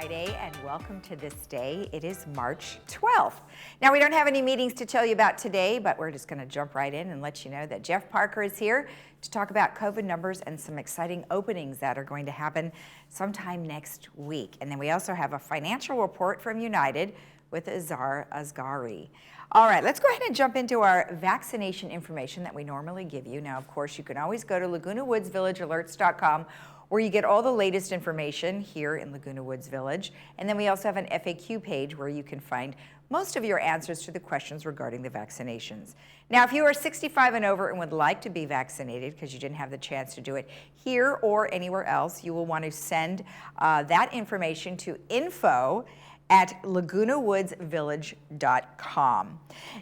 Friday and welcome to This Day. It is March 12th. Now, we don't have any meetings to tell you about today, but we're just going to jump right in and let you know that Jeff Parker is here to talk about COVID numbers and some exciting openings that are going to happen sometime next week. And then we also have a financial report from United with Azar Asghari. All right, let's go ahead and jump into our vaccination information that we normally give you. Now, of course, you can always go to LagunaWoodsVillageAlerts.com where you get all the latest information here in Laguna Woods Village. And then we also have an FAQ page where you can find most of your answers to the questions regarding the vaccinations. Now, if you are 65 and over and would like to be vaccinated because you didn't have the chance to do it here or anywhere else, you will want to send that information to info@lagunawoodsvillage.com.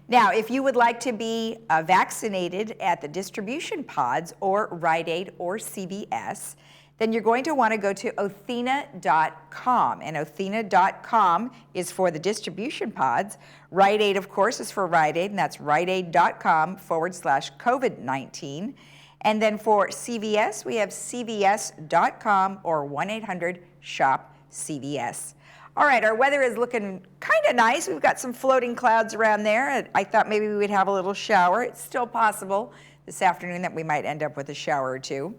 Now, if you would like to be vaccinated at the distribution pods or Rite Aid or CVS, then you're going to want to go to Othina.com. And Othina.com is for the distribution pods. Rite Aid, of course, is for Rite Aid, and that's riteaid.com/COVID-19. And then for CVS, we have CVS.com or 1-800-SHOP-CVS. All right, our weather is looking kind of nice. We've got some floating clouds around there. I thought maybe we would have a little shower. It's still possible this afternoon that we might end up with a shower or two.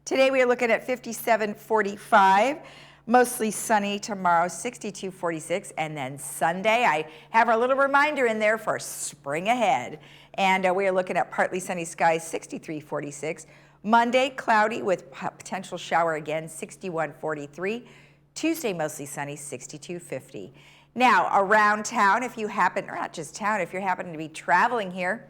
Today we are looking at 57-45, mostly sunny tomorrow, 62-46, and then Sunday I have our little reminder in there for spring ahead. And we are looking at partly sunny skies, 63-46. Monday, cloudy with potential shower again, 61-43. Tuesday, mostly sunny, 62-50. Now, around town, if you happen, or not just town, if you're happening to be traveling here,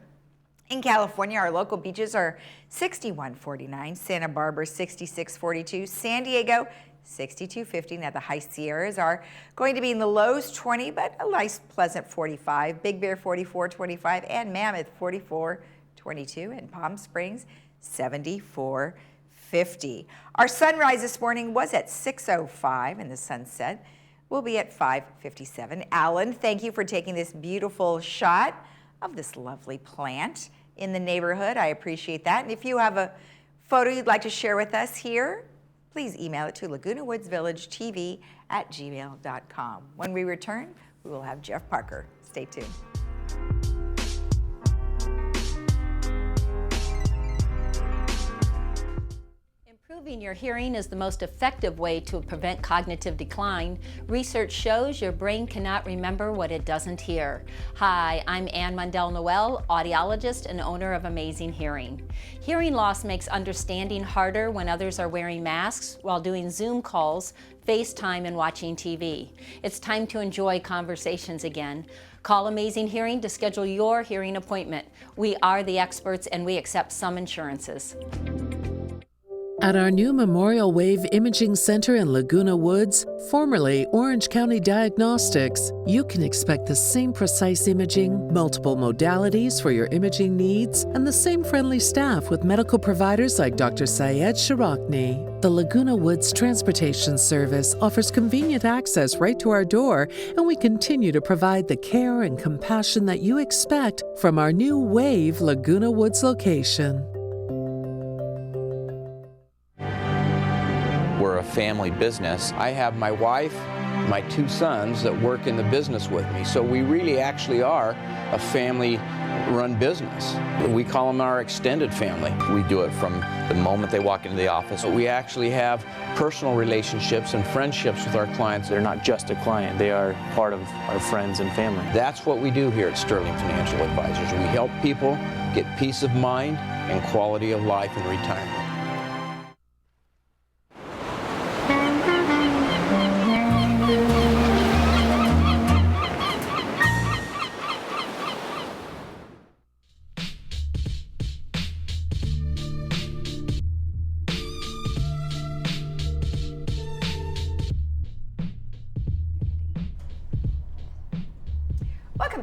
in California, our local beaches are 61-49, Santa Barbara 66-42, San Diego 62-50. Now the high Sierras are going to be in the lows 20, but a nice pleasant 45. Big Bear 44-25 and Mammoth 44-22 and Palm Springs 74-50. Our sunrise this morning was at 6:05 and the sunset will be at 5:57. Alan, thank you for taking this beautiful shot of this lovely plant in the neighborhood. I appreciate that. And if you have a photo you'd like to share with us here, please email it to LagunaWoodsVillageTV@gmail.com. When we return, we will have Jeff Parker. Stay tuned. Improving your hearing is the most effective way to prevent cognitive decline. Research shows your brain cannot remember what it doesn't hear. Hi, I'm Ann Mundell-Noel, audiologist and owner of Amazing Hearing. Hearing loss makes understanding harder when others are wearing masks while doing Zoom calls, FaceTime, and watching TV. It's time to enjoy conversations again. Call Amazing Hearing to schedule your hearing appointment. We are the experts and we accept some insurances. At our new Memorial Wave Imaging Center in Laguna Woods, formerly Orange County Diagnostics, you can expect the same precise imaging, multiple modalities for your imaging needs, and the same friendly staff with medical providers like Dr. Syed Sharakni. The Laguna Woods Transportation Service offers convenient access right to our door, and we continue to provide the care and compassion that you expect from our new Wave Laguna Woods location. We're a family business. I have my wife, my two sons that work in the business with me. So we really actually are a family-run business. We call them our extended family. We do it from the moment they walk into the office. We actually have personal relationships and friendships with our clients. They're not just a client, they are part of our friends and family. That's what we do here at Sterling Financial Advisors. We help people get peace of mind and quality of life in retirement.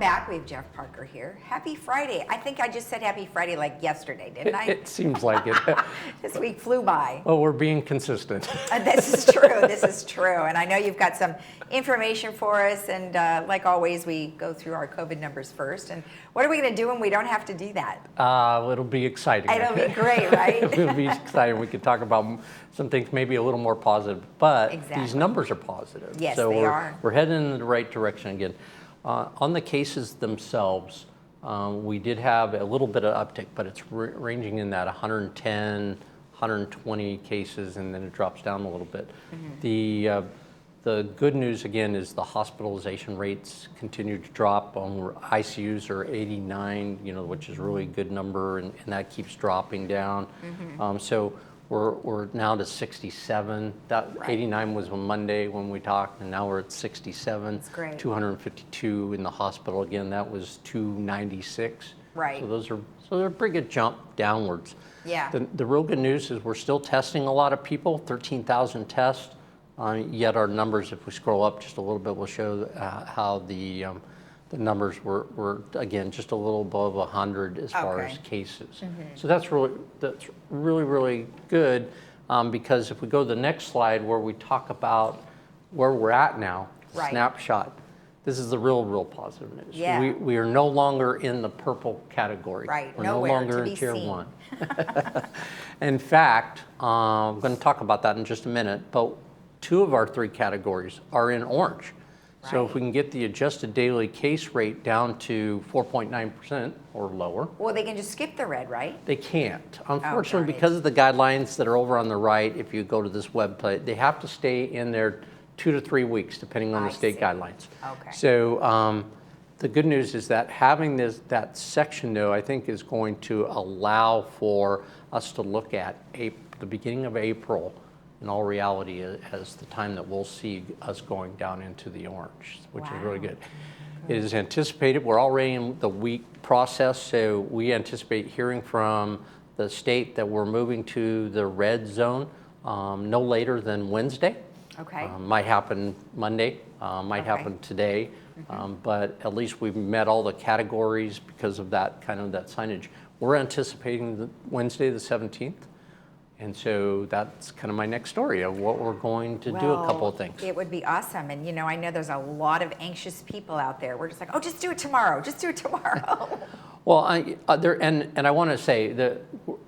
back. We have Jeff Parker here. Happy Friday. I think I just said happy Friday like yesterday, didn't I? It seems like it. This week flew by. Well, we're being consistent. This is true. This is true. And I know you've got some information for us. And like always, we go through our COVID numbers first. And what are we going to do when we don't have to do that? It'll be exciting. It'll be great, right? It'll be exciting. We could talk about some things maybe a little more positive, but Exactly. these numbers are positive. Yes, so they we're, are. We're heading in the right direction again. On the cases themselves, we did have a little bit of uptick, but it's ranging in that 110, 120 cases, and then it drops down a little bit. The good news again is the hospitalization rates continue to drop. ICUs are 89, which is a really good number, and that keeps dropping down. So we're now to 67. That Right. 89 was on Monday when we talked, and now we're at 67. That's great. 252 in the hospital again. That was 296. Right. So they're a pretty good jump downwards. Yeah. The real good news is we're still testing a lot of people. 13,000 tests. Yet our numbers, if we scroll up just a little bit, will show how the numbers were again just a little above 100 as far as cases. So that's really good because if we go to the next slide where we talk about where we're at now, Right. snapshot. This is the real positive news. Yeah. We are no longer in the purple category. Right, We're nowhere no longer to in be tier seen. 1. In fact, I'm going to talk about that in just a minute, but 2 of our 3 categories are in orange. So if we can get the adjusted daily case rate down to 4.9% or lower, Well, they can just skip the red, right? they can't. darn Unfortunately, it. because of the guidelines that are over on the right, if you go to this website, they have to stay in there 2 to 3 weeks, depending on I the state see. guidelines. Okay. So the good news is that having that section, though, I think is going to allow for us to look at the beginning of April, in all reality, as the time that we'll see us going down into the orange, which is really Wow. good. It is anticipated, we're already in the week process, so we anticipate hearing from the state that we're moving to the red zone no later than Wednesday. Okay. Might happen Monday, might Okay. happen today, but at least we've met all the categories because of that that signage. We're anticipating Wednesday the 17th. And so that's kind of my next story of what we're going to do a couple of things. It would be awesome. And, I know there's a lot of anxious people out there. We're just like, oh, just do it tomorrow. Just do it tomorrow. Well, I want to say that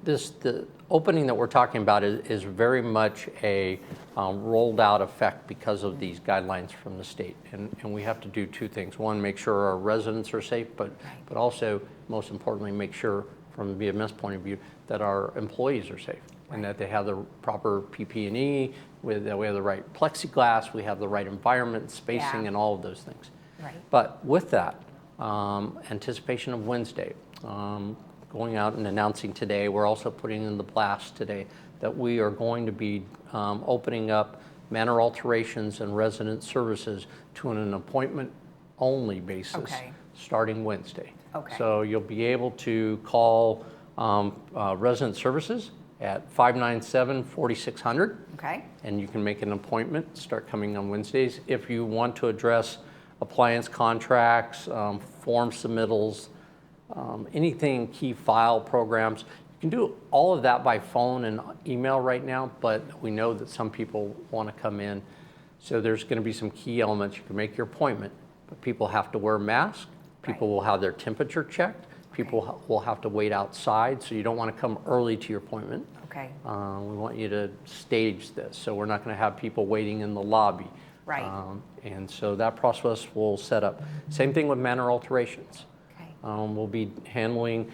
the opening that we're talking about is very much a rolled out effect because of these guidelines from the state. And we have to do 2 things. One, make sure our residents are safe, but also, most importantly, make sure from the BMS point of view that our employees are safe. And that they have the proper PPE, that we have the right plexiglass, we have the right environment, spacing, Yeah. and all of those things. Right. But with that, anticipation of Wednesday, going out and announcing today, we're also putting in the blast today that we are going to be opening up manor alterations and resident services to an appointment-only basis Okay. starting Wednesday. Okay. So you'll be able to call resident services at 597-4600. Okay. And you can make an appointment, start coming on Wednesdays. If you want to address appliance contracts, form submittals, anything, key file programs, you can do all of that by phone and email right now, but we know that some people want to come in. So there's going to be some key elements. You can make your appointment, but people have to wear masks. People will have their temperature checked. People will have to wait outside, so you don't want to come early to your appointment. Okay. We want you to stage this, so we're not going to have people waiting in the lobby. Right. And so that process will set up. Same thing with manor alterations. Okay. We'll be handling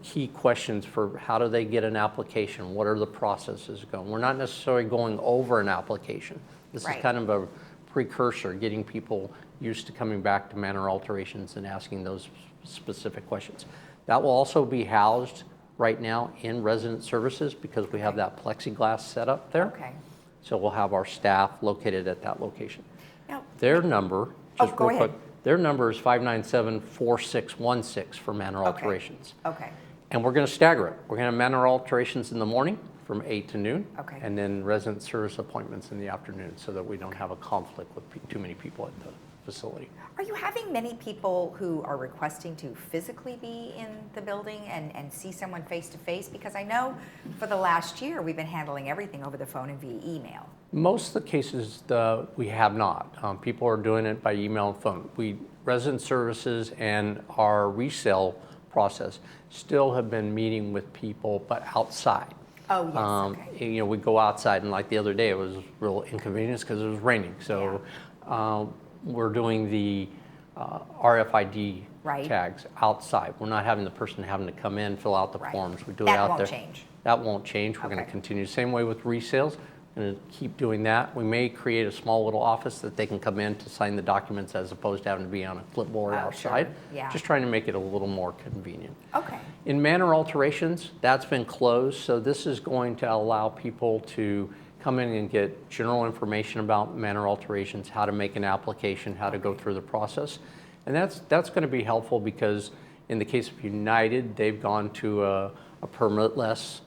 key questions for how do they get an application, what are the processes going. We're not necessarily going over an application. This Right. is kind of a precursor, getting people used to coming back to manor alterations and asking those specific questions. That will also be housed right now in resident services because we have that plexiglass set up there. Okay. So we'll have our staff located at that location. Now, Their number, Oh, just go real quick, ahead. their number is 597-4616 for manor alterations. okay. And we're going to stagger it. We're going to have manor alterations in the morning from 8 to noon. Okay. And then resident service appointments in the afternoon so that we don't have a conflict with too many people facility. Are you having many people who are requesting to physically be in the building and see someone face to face? Because I know for the last year we've been handling everything over the phone and via email. Most of the cases we have not. People are doing it by email and phone. Resident services and our resale process still have been meeting with people, but outside. Oh, yes, okay. You know, we go outside, and like the other day, it was real inconvenience because it was raining. So we're doing the RFID tags outside. We're not having the person having to come in, fill out the forms. We do it out there. That won't change. That won't change. We're going to continue. Same way with resales. We're going to keep doing that. We may create a small little office that they can come in to sign the documents as opposed to having to be on a clipboard outside. Sure. Yeah. Just trying to make it a little more convenient. Okay. In manor alterations, that's been closed, so this is going to allow people to come in and get general information about manor alterations, how to make an application, how to go through the process. And that's going to be helpful because in the case of United, they've gone to a permit-less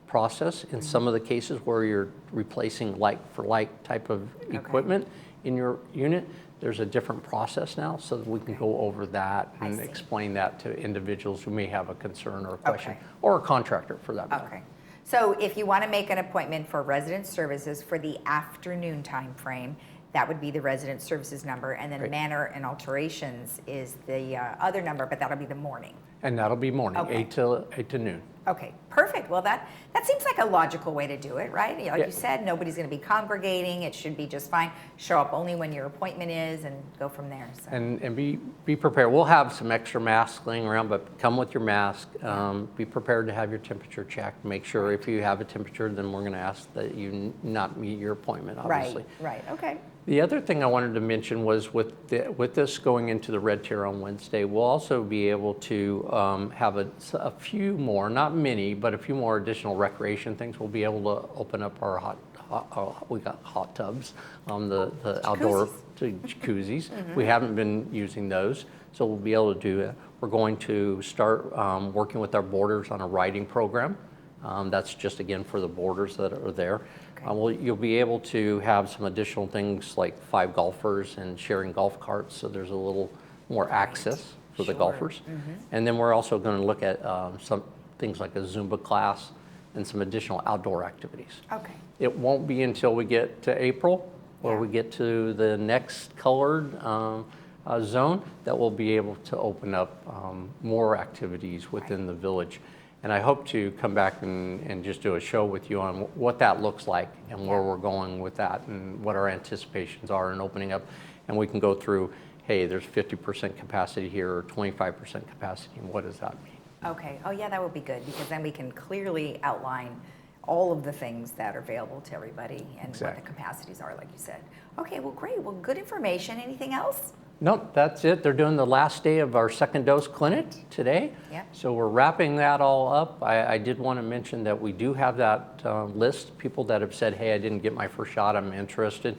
process in some of the cases where you're replacing like for like type of equipment in your unit. There's a different process now, so that we can go over that and explain that to individuals who may have a concern or a question, or a contractor for that matter. Okay. So if you want to make an appointment for resident services for the afternoon time frame, that would be the resident services number, and then manor and alterations is the other number, but that'll be the morning. And that'll be morning, 8 to noon. Okay, perfect. Well, that seems like a logical way to do it, right? Like you said, nobody's going to be congregating. It should be just fine. Show up only when your appointment is and go from there. So. And be prepared. We'll have some extra masks laying around, but come with your mask. Be prepared to have your temperature checked. Make sure if you have a temperature, then we're going to ask that you not meet your appointment, obviously. Right, okay. The other thing I wanted to mention was with this going into the Red Tier on Wednesday, we'll also be able to have a few more, not many, but a few more additional recreation things. We'll be able to open up our we got hot tubs, the outdoor jacuzzis. We haven't been using those, so we'll be able to do it. We're going to start working with our boarders on a riding program. That's just, again, for the boarders that are there. You'll be able to have some additional things like 5 golfers and sharing golf carts, so there's a little more access for the golfers. And then we're also going to look at some things like a Zumba class and some additional outdoor activities. Okay. It won't be until we get to April, where we get to the next colored zone, that we'll be able to open up more activities within the village. And I hope to come back and just do a show with you on what that looks like and where we're going with that and what our anticipations are in opening up. And we can go through, hey, there's 50% capacity here or 25% capacity, and what does that mean? Okay. Oh, yeah, that would be good, because then we can clearly outline all of the things that are available to everybody and what the capacities are, like you said. Okay, well, great. Well, good information. Anything else? Nope, that's it. They're doing the last day of our second dose clinic today. So we're wrapping that all up. I did want to mention that we do have that list, people that have said, hey, I didn't get my first shot, I'm interested.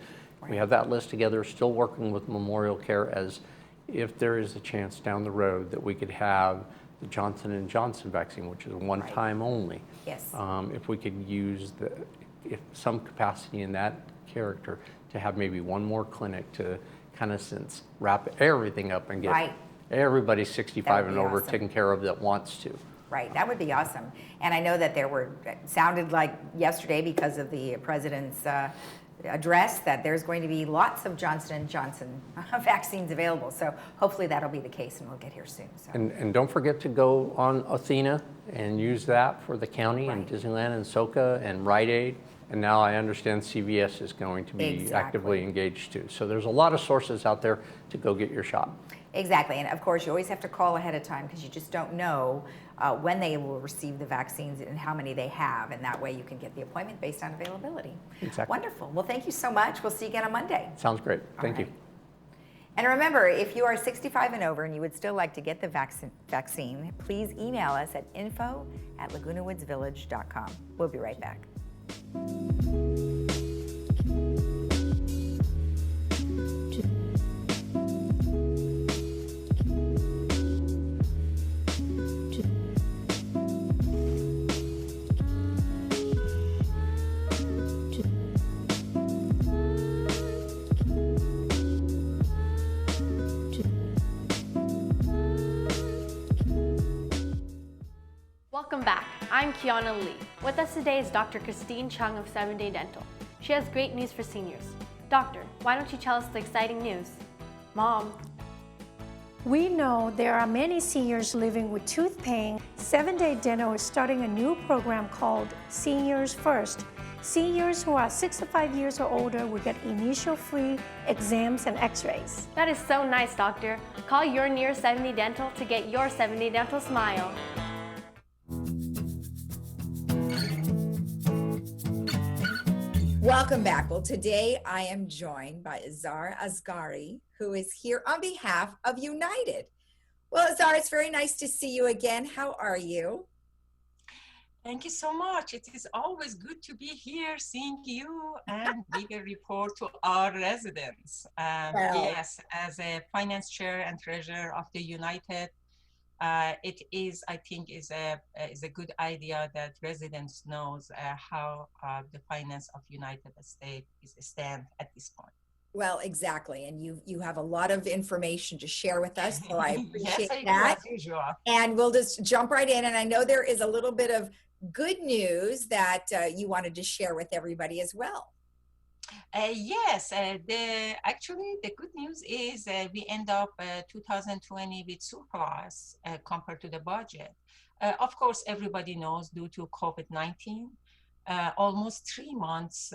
We have that list together, still working with Memorial Care, as if there is a chance down the road that we could have the Johnson & Johnson vaccine, which is one time only. Yes. If we could use some capacity in that character to have maybe one more clinic to kind of wrap everything up and get everybody 65 and over taken care of that wants to. Right, that would be awesome. And I know that sounded like yesterday, because of the president's address, that there's going to be lots of Johnson & Johnson vaccines available. So hopefully that'll be the case, and we'll get here soon. So. And don't forget to go on Athena and use that for the county and Disneyland and SoCa and Rite Aid. And now I understand CVS is going to be actively engaged too. So there's a lot of sources out there to go get your shot. Exactly, and of course you always have to call ahead of time, because you just don't know when they will receive the vaccines and how many they have, and that way you can get the appointment based on availability. Exactly. Wonderful. Well, thank you so much. We'll see you again on Monday. Sounds great. Thank you. And remember, if you are 65 and over and you would still like to get the vaccine, please email us at info@lagunawoodsvillage.com. We'll be right back. Welcome back. I'm Kiana Lee. With us today is Dr. Christine Chung of 7-Day Dental. She has great news for seniors. Doctor, why don't you tell us the exciting news? Mom. We know there are many seniors living with tooth pain. 7-Day Dental is starting a new program called Seniors First. Seniors who are 65 years or older will get initial free exams and x-rays. That is so nice, Doctor. Call your nearest 7-Day Dental to get your 7-Day Dental smile. Welcome back. Well, today I am joined by Azar Asghari, who is here on behalf of United. Well, Azar, it's very nice to see you again. How are you? Thank you so much. It is always good to be here, seeing you and give a report to our residents. Yes, as a finance chair and treasurer of the United, it is, I think, is a good idea that residents knows how the finance of United States is stand at this point. Well, exactly. And you have a lot of information to share with us, so I appreciate yes, that. As usual. And we'll just jump right in. And I know there is a little bit of good news that you wanted to share with everybody as well. Yes, actually the good news is we end up 2020 with surplus compared to the budget. Of course, everybody knows due to COVID-19, almost 3 months,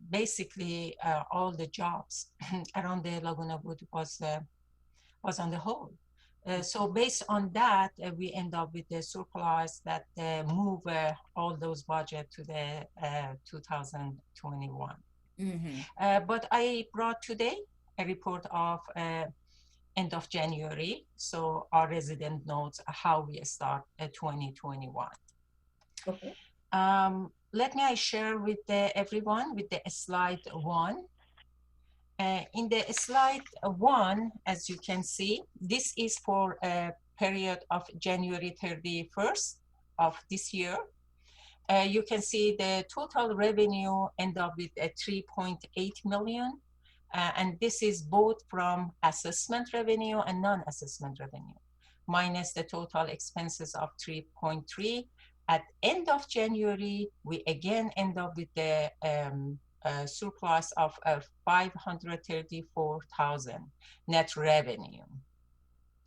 basically all the jobs around the Laguna Woods was on the hold. So based on that, we end up with the surplus that move all those budget to the 2021. Mm-hmm. But I brought today a report of end of January, so our resident knows how we start 2021. Okay. Let me share with everyone with the slide 1. In the slide 1, as you can see, this is for a period of January 31st of this year. You can see the total revenue end up with 3.8 million. And this is both from assessment revenue and non-assessment revenue, minus the total expenses of 3.3. At end of January, we again end up with the surplus of 534,000 net revenue.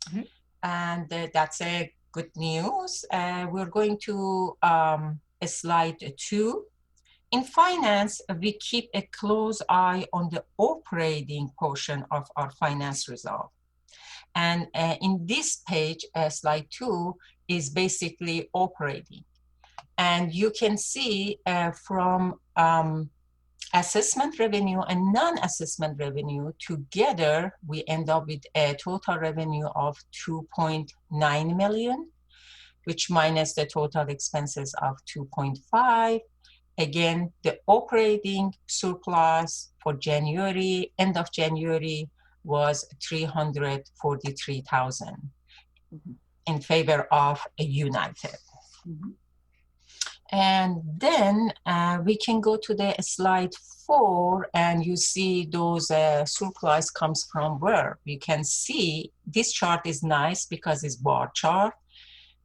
Mm-hmm. And that's a good news. We're going to slide 2. In finance, we keep a close eye on the operating portion of our finance result. And in this page, slide 2 is basically operating. And you can see from assessment revenue and non-assessment revenue together, we end up with a total revenue of 2.9 million, which minus the total expenses of 2.5. Again, the operating surplus for January, end of January, was 343,000 mm-hmm. in favor of United. Mm-hmm. And then we can go to the slide 4, and you see those surplus comes from where. You can see this chart is nice because it's bar chart,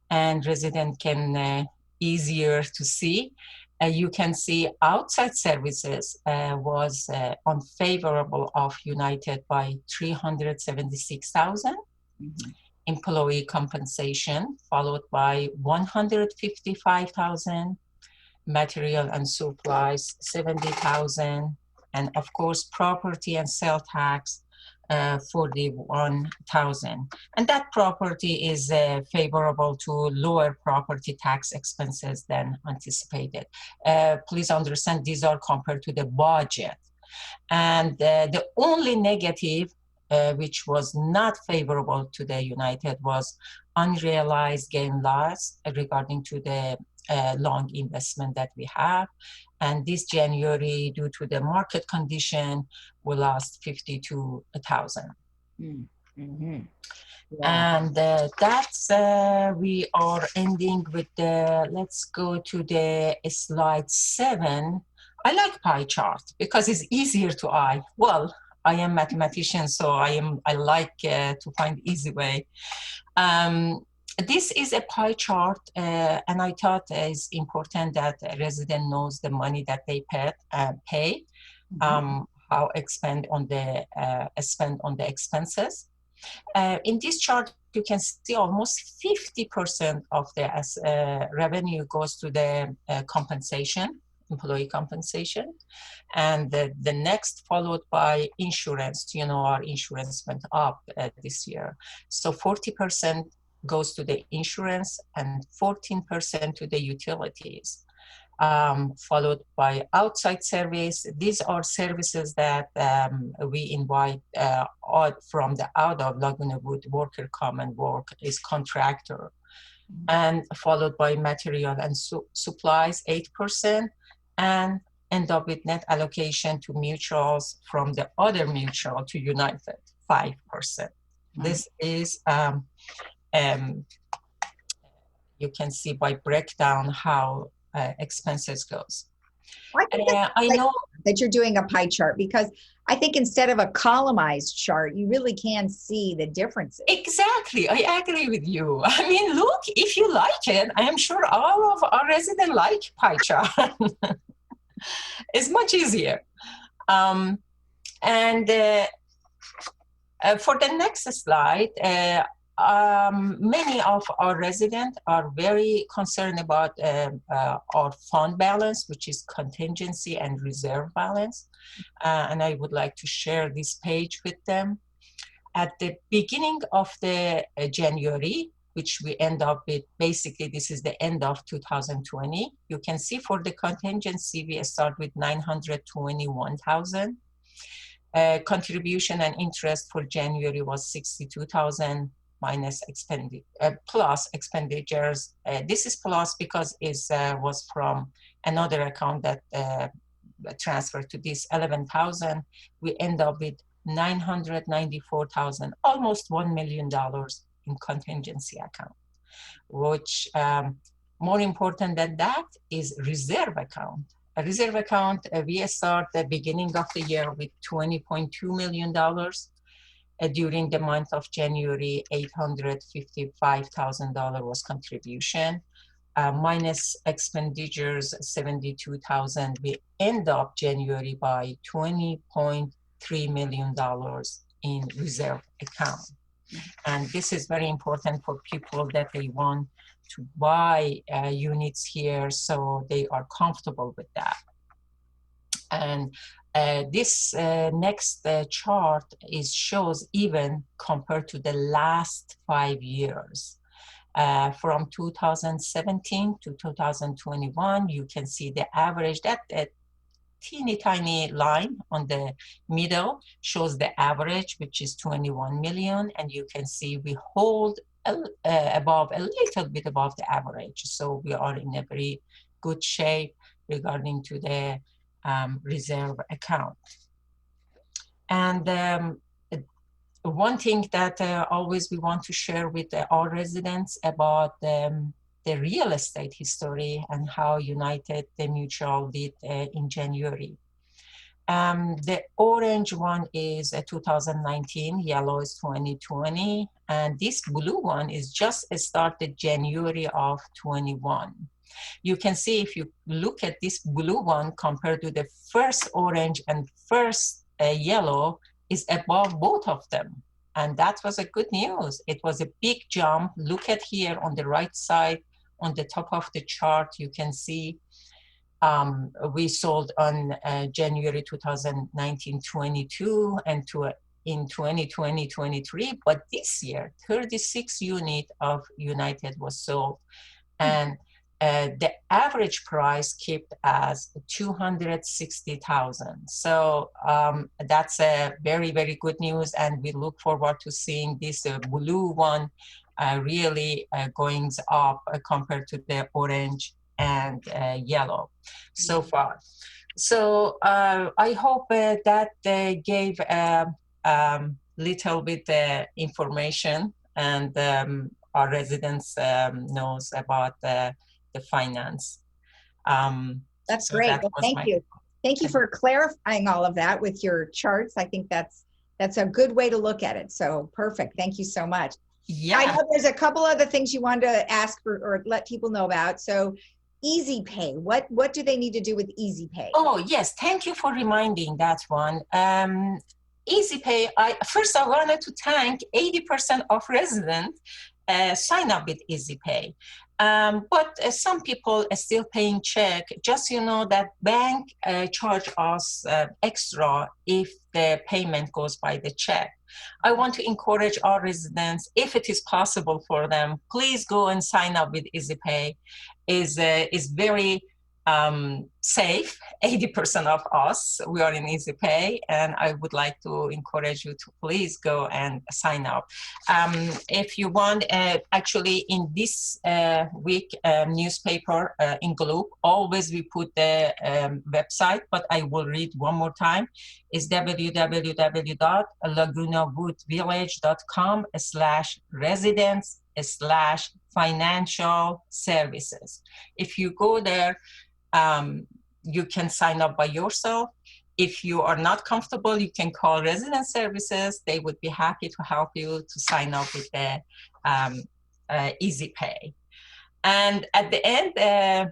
and resident can easier to see. You can see outside services was unfavorable of United by 376,000. Mm-hmm. Employee compensation followed by 155,000, material and supplies 70,000, and of course property and sale tax 41,000. And that property is favorable to lower property tax expenses than anticipated. Please understand these are compared to the budget. And the only negative which was not favorable to the United was unrealized gain loss regarding to the long investment that we have. And this January, due to the market condition, we lost 52,000. Mm-hmm. Yeah. And that's, we are ending with the, let's go to the slide 7. I like pie chart because it's easier to eye. Well, I am mathematician, so I like to find easy way. This is a pie chart, and I thought it's important that a resident knows the money that they pay, how spend on the expenses. In this chart, you can see almost 50% of the revenue goes to the compensation, employee compensation, and the next followed by insurance. You know, our insurance went up this year, so 40% goes to the insurance and 14% to the utilities, followed by outside service. These are services that we invite from the out of Laguna Woods worker come and work is contractor, and followed by material and supplies 8%, and end up with net allocation to mutuals from the other mutual to United 5%. This is you can see by breakdown how expenses goes. I think I know that you're doing a pie chart, because I think instead of a columnized chart, you really can see the differences. exactly. I agree with you. I mean, look, if you like it, I am sure all of our residents like pie chart. It's much easier. And for the next slide, many of our residents are very concerned about our fund balance, which is contingency and reserve balance. And I would like to share this page with them. At the beginning of the January, which we end up with, basically this is the end of 2020. You can see for the contingency, we start with 921,000. Contribution and interest for January was 62,000 minus plus expenditures. This is plus because it was from another account that transferred to this 11,000. We end up with 994,000, almost $1 million in contingency account, which more important than that is reserve account. A reserve account, we start the beginning of the year with $20.2 million. During the month of January, $855,000 was contribution, minus expenditures, 72,000. We end up January by $20.3 million in reserve account. And this is very important for people that they want to buy units here, so they are comfortable with that. And this next chart shows even compared to the last 5 years. From 2017 to 2021, you can see the average. That teeny tiny line on the middle shows the average, which is 21 million. And you can see we hold a little bit above the average. So we are in a very good shape regarding to the reserve account. And one thing that always we want to share with our residents about the real estate history and how United the Mutual did in January. The orange one is 2019, yellow is 2020, and this blue one is just started January of 21. You can see if you look at this blue one compared to the first orange and first yellow is above both of them. And that was a good news. It was a big jump. Look at here on the right side, on the top of the chart, you can see we sold on January 2019, 22, and in 2020, 23. But this year, 36 units of United was sold. And the average price kept as $260,000. So that's a very, very good news. And we look forward to seeing this blue one really going up compared to the orange and yellow so far. So I hope that gave a little bit information, and our residents knows about the finance. That's so great. that Well, was thank you. Thank you for clarifying all of that with your charts. I think that's a good way to look at it. So perfect. Thank you so much. Yeah. I know there's a couple other things you wanted to ask for or let people know about. So Easy Pay, what do they need to do with Easy Pay? Oh, yes. Thank you for reminding that one. Easy Pay, first I wanted to thank 80% of residents sign up with Easy Pay. But some people are still paying check. Just that bank charge us extra if the payment goes by the check. I want to encourage our residents, if it is possible for them, please go and sign up with Easy Pay. Is very safe. 80% of us, we are in Easy Pay, and I would like to encourage you to please go and sign up. If you want, actually in this week newspaper in Globe, always we put the website, but I will read one more time. Is www.lagunawoodsvillage.com/residents/financial services. If you go there, you can sign up by yourself. If you are not comfortable, you can call resident services. They would be happy to help you to sign up with the Easy Pay. And at the end,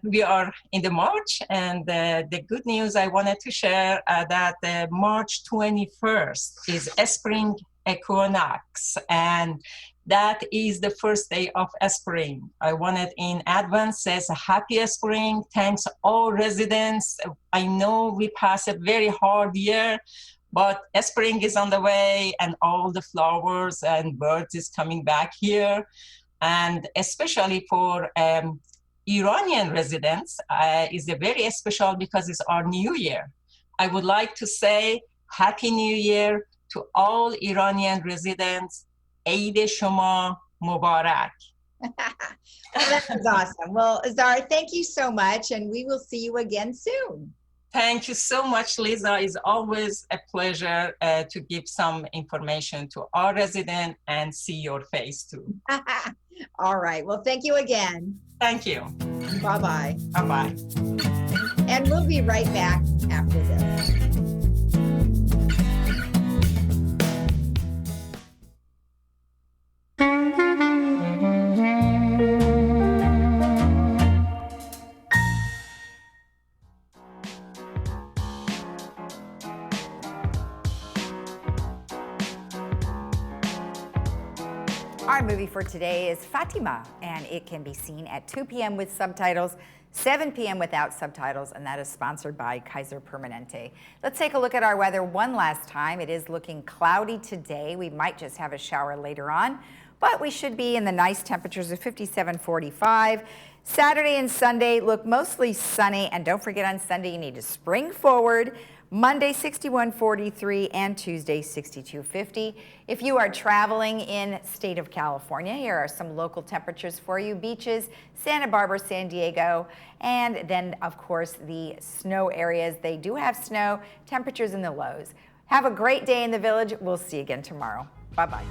we are in the March, and the good news I wanted to share that March 21st is a spring equinox, and that is the first day of spring. I wanted in advance says a happy spring. Thanks all residents. I know we passed a very hard year, but spring is on the way, and all the flowers and birds is coming back here. And especially for Iranian residents, is a very special because it's our new year. I would like to say Happy New Year to all Iranian residents. Eid Shoma Mubarak. That was awesome. Well, Zara, thank you so much, and we will see you again soon. Thank you so much, Lisa. It's always a pleasure to give some information to our resident and see your face too. All right. Well, thank you again. Thank you. Bye-bye. Bye-bye. And we'll be right back after this. Our movie for today is Fatima, and it can be seen at 2 p.m. with subtitles, 7 p.m. without subtitles, and that is sponsored by Kaiser Permanente. Let's take a look at our weather one last time. It is looking cloudy today. We might just have a shower later on, but we should be in the nice temperatures of 57, 45. Saturday and Sunday look mostly sunny, and don't forget on Sunday you need to spring forward. Monday 61-43 and Tuesday 62-50. If you are traveling in state of California, here are some local temperatures for you. Beaches, Santa Barbara, San Diego, and then of course the snow areas. They do have snow, temperatures in the lows. Have a great day in the village. We'll see you again tomorrow. Bye-bye.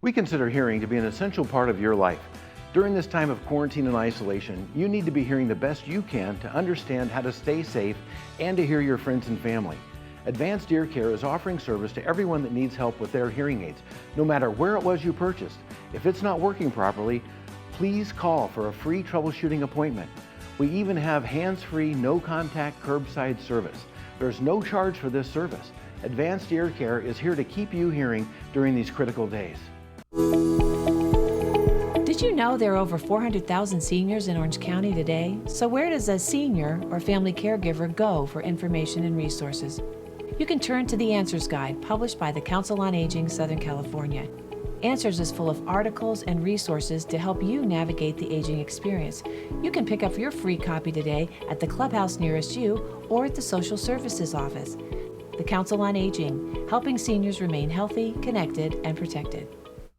We consider hearing to be an essential part of your life. During this time of quarantine and isolation, you need to be hearing the best you can to understand how to stay safe and to hear your friends and family. Advanced Ear Care is offering service to everyone that needs help with their hearing aids, no matter where it was you purchased. If it's not working properly, please call for a free troubleshooting appointment. We even have hands-free, no-contact curbside service. There's no charge for this service. Advanced Ear Care is here to keep you hearing during these critical days. Did you know there are over 400,000 seniors in Orange County today? So where does a senior or family caregiver go for information and resources? You can turn to the Answers Guide, published by the Council on Aging Southern California. Answers is full of articles and resources to help you navigate the aging experience. You can pick up your free copy today at the clubhouse nearest you or at the Social Services Office. The Council on Aging, helping seniors remain healthy, connected, and protected.